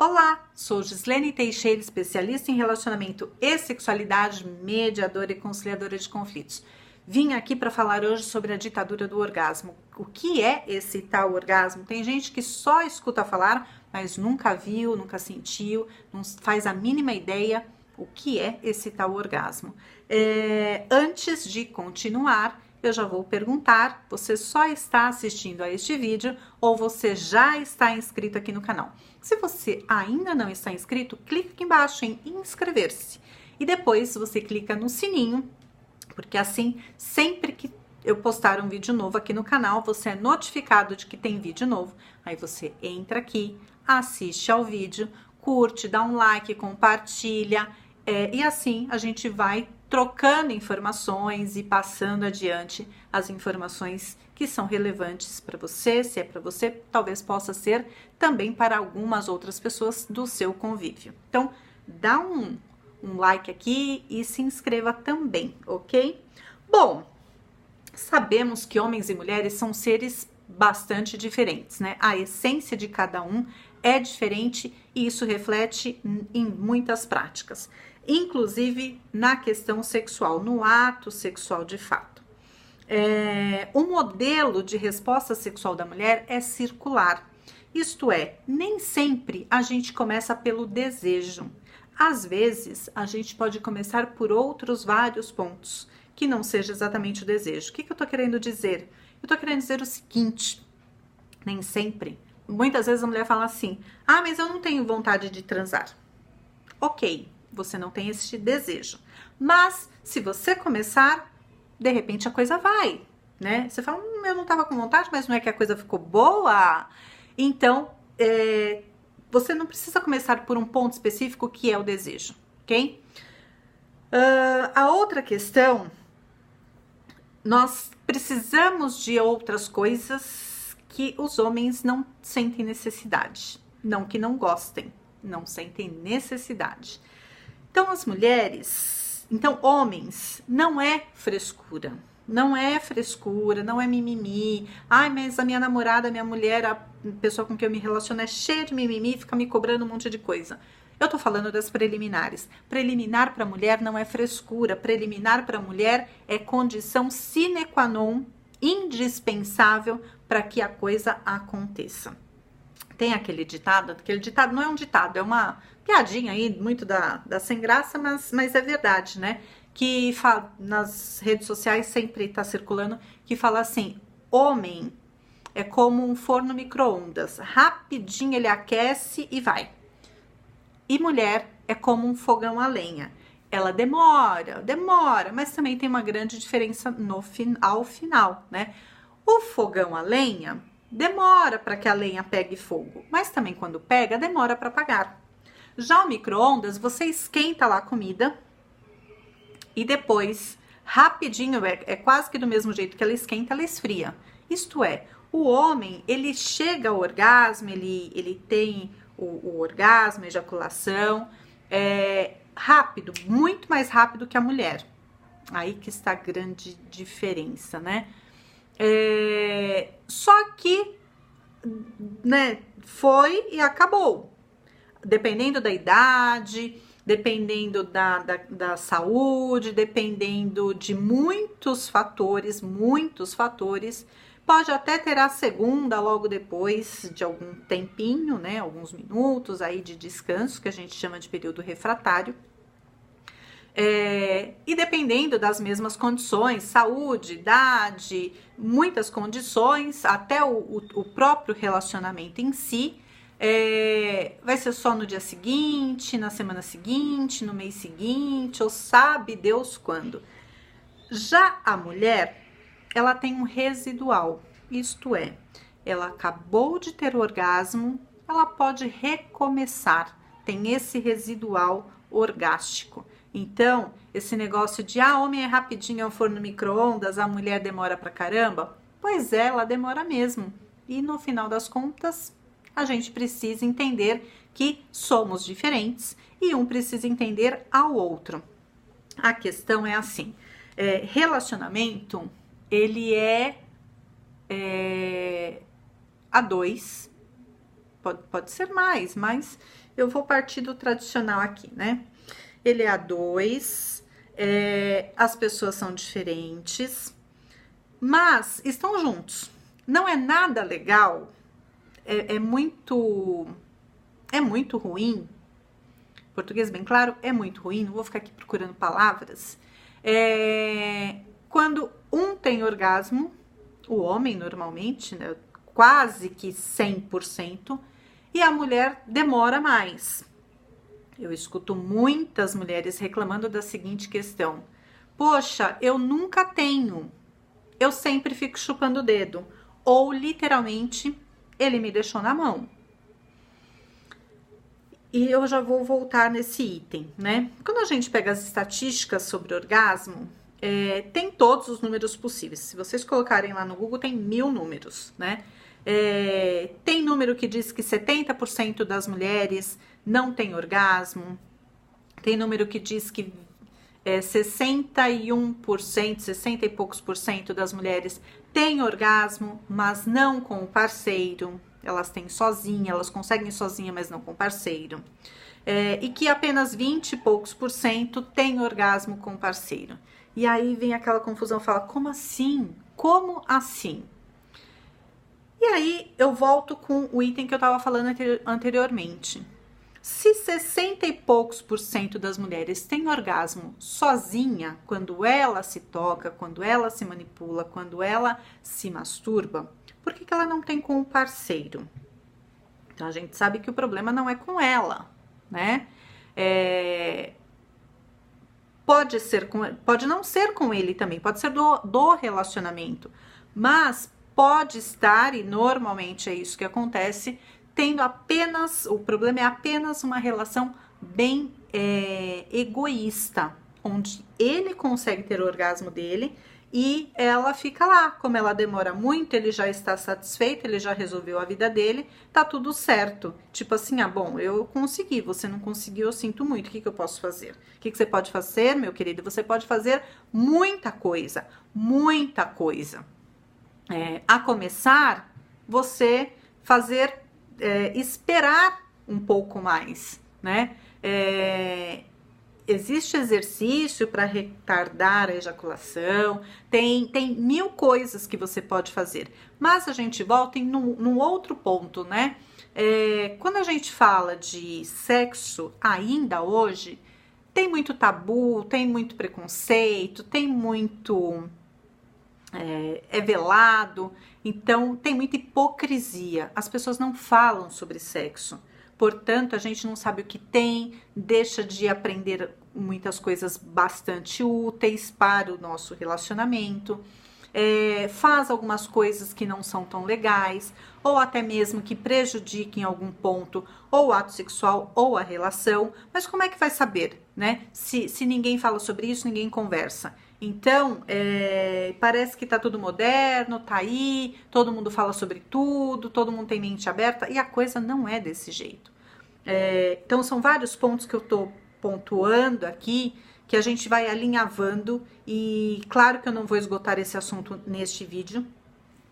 Olá, sou Gislene Teixeira, especialista em relacionamento e sexualidade, mediadora e conciliadora de conflitos. Vim aqui para falar hoje sobre a ditadura do orgasmo. O que é esse tal orgasmo? Tem gente que só escuta falar, mas nunca viu, nunca sentiu, não faz a mínima ideia o que é esse tal orgasmo. Antes de continuar, eu já vou perguntar, você só está assistindo a este vídeo ou você já está inscrito aqui no canal? Se você ainda não está inscrito, clique aqui embaixo em inscrever-se e depois você clica no sininho, porque assim, sempre que eu postar um vídeo novo aqui no canal, você é notificado de que tem vídeo novo. Aí você entra aqui, assiste ao vídeo, curte, dá um like, compartilha, e assim a gente vai trocando informações e passando adiante as informações que são relevantes para você. Se é para você, talvez possa ser também para algumas outras pessoas do seu convívio. Então, dá um like aqui e se inscreva também, ok? Bom, sabemos que homens e mulheres são seres bastante diferentes, né? A essência de cada um é diferente e isso reflete em muitas práticas, inclusive na questão sexual, no ato sexual de fato. O modelo de resposta sexual da mulher é circular, isto é, nem sempre a gente começa pelo desejo. Às vezes, a gente pode começar por outros vários pontos, que não seja exatamente o desejo. O que eu tô querendo dizer? Eu tô querendo dizer o seguinte, nem sempre. Muitas vezes a mulher fala assim, mas eu não tenho vontade de transar. Ok, você não tem esse desejo. Mas, se você começar, de repente a coisa vai, né? Você fala, eu não tava com vontade, mas não é que a coisa ficou boa? Então, você não precisa começar por um ponto específico que é o desejo, ok? A outra questão, nós precisamos de outras coisas que os homens não sentem necessidade. Não que não gostem, não sentem necessidade. Então, as mulheres, homens, não é frescura. Não é frescura, não é mimimi. Mas a minha namorada, minha mulher, a pessoa com quem eu me relaciono é cheia de mimimi, fica me cobrando um monte de coisa. Eu tô falando das preliminares. Preliminar para mulher não é frescura. Preliminar para mulher é condição sine qua non, indispensável para que a coisa aconteça. Tem aquele ditado não é um ditado, é uma piadinha aí, muito da sem graça, mas é verdade, né? Que nas redes sociais sempre está circulando, que fala assim, homem é como um forno micro-ondas, rapidinho ele aquece e vai. E mulher é como um fogão a lenha, ela demora, mas também tem uma grande diferença ao final, né? O fogão a lenha demora para que a lenha pegue fogo, mas também quando pega, demora para apagar. Já o micro-ondas, você esquenta lá a comida e depois, rapidinho, é quase que do mesmo jeito que ela esquenta, ela esfria. Isto é, o homem, ele chega ao orgasmo, ele tem o orgasmo, a ejaculação, rápido, muito mais rápido que a mulher. Aí que está a grande diferença, né? Só que, né, foi e acabou. Dependendo da idade, dependendo da saúde, dependendo de muitos fatores, pode até ter a segunda logo depois de algum tempinho, né, alguns minutos aí de descanso, que a gente chama de período refratário. E dependendo das mesmas condições, saúde, idade, muitas condições, até o próprio relacionamento em si, vai ser só no dia seguinte, na semana seguinte, no mês seguinte, ou sabe Deus quando. Já a mulher, ela tem um residual, isto é, ela acabou de ter o orgasmo, ela pode recomeçar, tem esse residual orgástico. Então, esse negócio de homem é rapidinho, é um forno micro-ondas, a mulher demora pra caramba, pois ela demora mesmo. E no final das contas, a gente precisa entender que somos diferentes e um precisa entender ao outro. A questão é assim, relacionamento, ele é a dois, Pode ser mais, mas eu vou partir do tradicional aqui, né? Ele é A2, as pessoas são diferentes, mas estão juntos. Não é nada legal, é muito ruim. Português bem claro, é muito ruim. Não vou ficar aqui procurando palavras. Quando um tem orgasmo, o homem normalmente, né, quase que 100%, e a mulher demora mais. Eu escuto muitas mulheres reclamando da seguinte questão: poxa, eu nunca tenho, eu sempre fico chupando o dedo, ou literalmente ele me deixou na mão. E eu já vou voltar nesse item, né? Quando a gente pega as estatísticas sobre orgasmo, tem todos os números possíveis. Se vocês colocarem lá no Google, tem 1000 números, né? Tem número que diz que 70% das mulheres não tem orgasmo. Tem número que diz que 61%, 60 e poucos por cento das mulheres têm orgasmo, mas não com o parceiro. Elas têm sozinha, elas conseguem sozinha, mas não com parceiro. E que apenas 20 e poucos por cento têm orgasmo com parceiro. E aí vem aquela confusão, fala, como assim? Como assim? E aí eu volto com o item que eu estava falando anteriormente. Se 60 e poucos por cento das mulheres têm orgasmo sozinha, quando ela se toca, quando ela se manipula, quando ela se masturba, por que ela não tem com o parceiro? Então a gente sabe que o problema não é com ela, né? Pode não ser com ele também, pode ser do relacionamento, mas pode estar, e normalmente é isso que acontece, tendo apenas, o problema é apenas uma relação bem egoísta, onde ele consegue ter o orgasmo dele e ela fica lá. Como ela demora muito, ele já está satisfeito, ele já resolveu a vida dele, tá tudo certo. Tipo assim, bom, eu consegui, você não conseguiu, eu sinto muito, o que eu posso fazer? O que você pode fazer, meu querido? Você pode fazer muita coisa, muita coisa. A começar, você fazer, esperar um pouco mais, né? Existe exercício para retardar a ejaculação, tem 1000 coisas que você pode fazer, mas a gente volta num outro ponto, né? Quando a gente fala de sexo, ainda hoje, tem muito tabu, tem muito preconceito, tem muito... velado, então tem muita hipocrisia. As pessoas não falam sobre sexo, portanto a gente não sabe o que tem, deixa de aprender muitas coisas bastante úteis para o nosso relacionamento, faz algumas coisas que não são tão legais, ou até mesmo que prejudiquem em algum ponto ou o ato sexual ou a relação. Mas como é que vai saber, né? Se ninguém fala sobre isso, ninguém conversa. Então, parece que tá tudo moderno, tá aí, todo mundo fala sobre tudo, todo mundo tem mente aberta, e a coisa não é desse jeito. Então, são vários pontos que eu tô pontuando aqui, que a gente vai alinhavando, e claro que eu não vou esgotar esse assunto neste vídeo,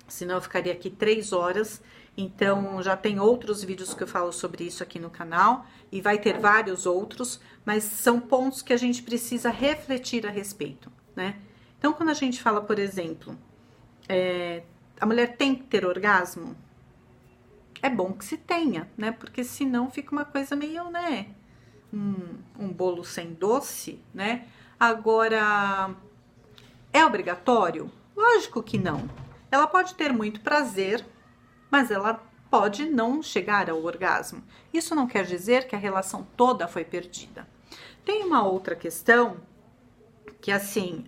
senão eu ficaria aqui 3 horas, então já tem outros vídeos que eu falo sobre isso aqui no canal, e vai ter vários outros, mas são pontos que a gente precisa refletir a respeito, né? Então, quando a gente fala, por exemplo, a mulher tem que ter orgasmo, é bom que se tenha, né? Porque senão fica uma coisa meio, né? Um bolo sem doce, né? Agora, é obrigatório? Lógico que não. Ela pode ter muito prazer, mas ela pode não chegar ao orgasmo. Isso não quer dizer que a relação toda foi perdida. Tem uma outra questão que, assim,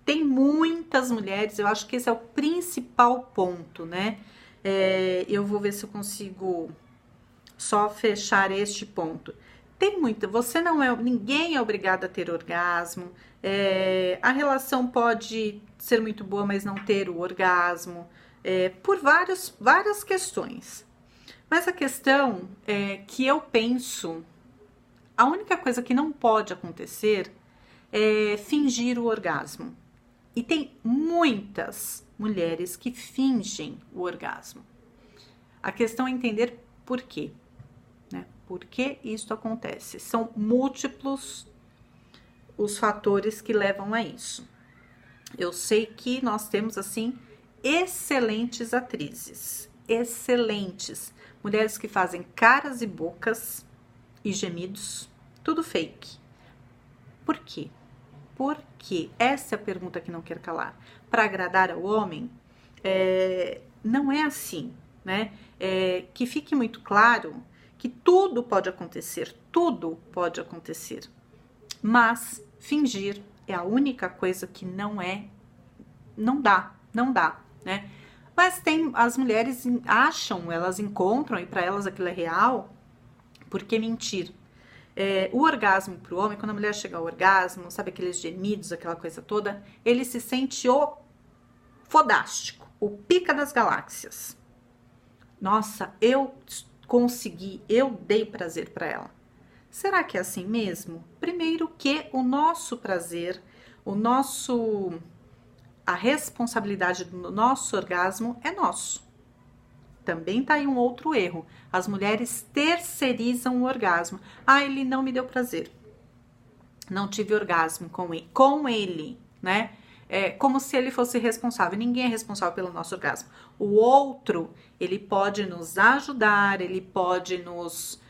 tem muitas mulheres, eu acho que esse é o principal ponto, né? Eu vou ver se eu consigo só fechar este ponto. Tem muita, ninguém é obrigado a ter orgasmo, a relação pode ser muito boa, mas não ter o orgasmo, por várias questões. Mas a questão é que eu penso, a única coisa que não pode acontecer é fingir o orgasmo. E tem muitas mulheres que fingem o orgasmo. A questão é entender Por quê? Né? Por que isso acontece? São múltiplos os fatores que levam a isso. Eu sei que nós temos, assim, excelentes atrizes, excelentes, mulheres que fazem caras e bocas e gemidos, tudo fake. Por quê? Porque essa é a pergunta que não quer calar. Para agradar ao homem, não é assim, né? Que fique muito claro que tudo pode acontecer, mas fingir é a única coisa que não dá, né? Mas as mulheres acham, elas encontram e para elas aquilo é real, por que mentir? O orgasmo para o homem, quando a mulher chega ao orgasmo, sabe aqueles gemidos, aquela coisa toda, ele se sente o fodástico, o pica das galáxias. Nossa, eu consegui, eu dei prazer para ela. Será que é assim mesmo? Primeiro que o nosso prazer, a responsabilidade do nosso orgasmo é nosso. Também tá aí um outro erro. As mulheres terceirizam o orgasmo. Ah, ele não me deu prazer. Não tive orgasmo com ele, né? É como se ele fosse responsável. Ninguém é responsável pelo nosso orgasmo. O outro, ele pode nos ajudar, ele pode nos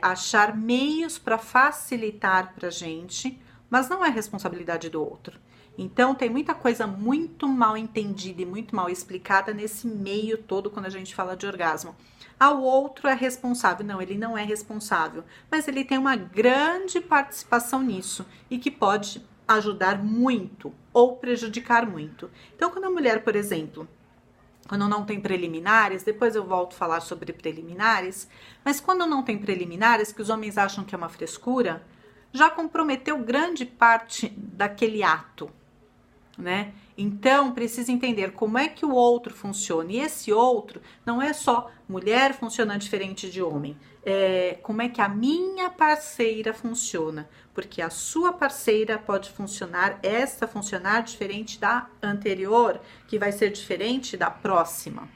achar meios para facilitar pra gente, mas não é responsabilidade do outro. Então, tem muita coisa muito mal entendida e muito mal explicada nesse meio todo quando a gente fala de orgasmo. O outro é responsável. Não, ele não é responsável, mas ele tem uma grande participação nisso e que pode ajudar muito ou prejudicar muito. Então, quando a mulher, por exemplo, quando não tem preliminares, depois eu volto a falar sobre preliminares, mas quando não tem preliminares, que os homens acham que é uma frescura, já comprometeu grande parte daquele ato, né? Então, precisa entender como é que o outro funciona. E esse outro não é só mulher funciona diferente de homem. Como é que a minha parceira funciona. Porque a sua parceira pode funcionar diferente da anterior, que vai ser diferente da próxima,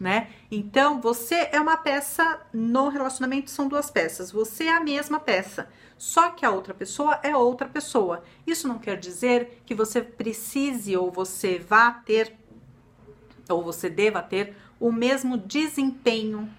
né? Então, você é uma peça, no relacionamento são duas peças, você é a mesma peça, só que a outra pessoa é outra pessoa. Isso não quer dizer que você precise ou você vá ter, ou você deva ter o mesmo desempenho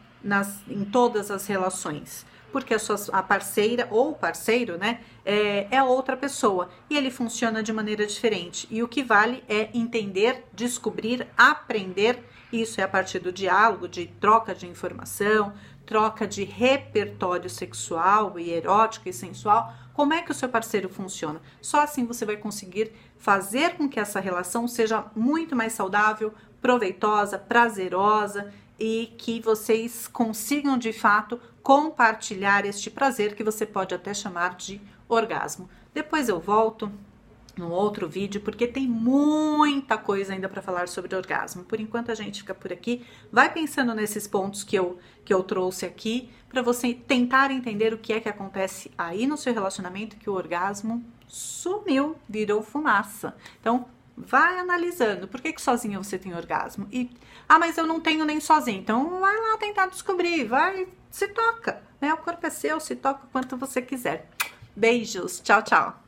em todas as relações, porque a parceira ou o parceiro, né, é outra pessoa e ele funciona de maneira diferente. E o que vale é entender, descobrir, aprender. Isso é a partir do diálogo, de troca de informação, troca de repertório sexual e erótico e sensual. Como é que o seu parceiro funciona? Só assim você vai conseguir fazer com que essa relação seja muito mais saudável, proveitosa, prazerosa e que vocês consigam de fato compartilhar este prazer que você pode até chamar de orgasmo. Depois eu volto num outro vídeo, porque tem muita coisa ainda para falar sobre orgasmo. Por enquanto a gente fica por aqui. Vai pensando nesses pontos que eu trouxe aqui, para você tentar entender o que é que acontece aí no seu relacionamento, que o orgasmo sumiu, virou fumaça. Então, vai analisando. Por que sozinha você tem orgasmo? Mas eu não tenho nem sozinha. Então, vai lá tentar descobrir. Se toca, né? O corpo é seu, se toca o quanto você quiser. Beijos. Tchau, tchau.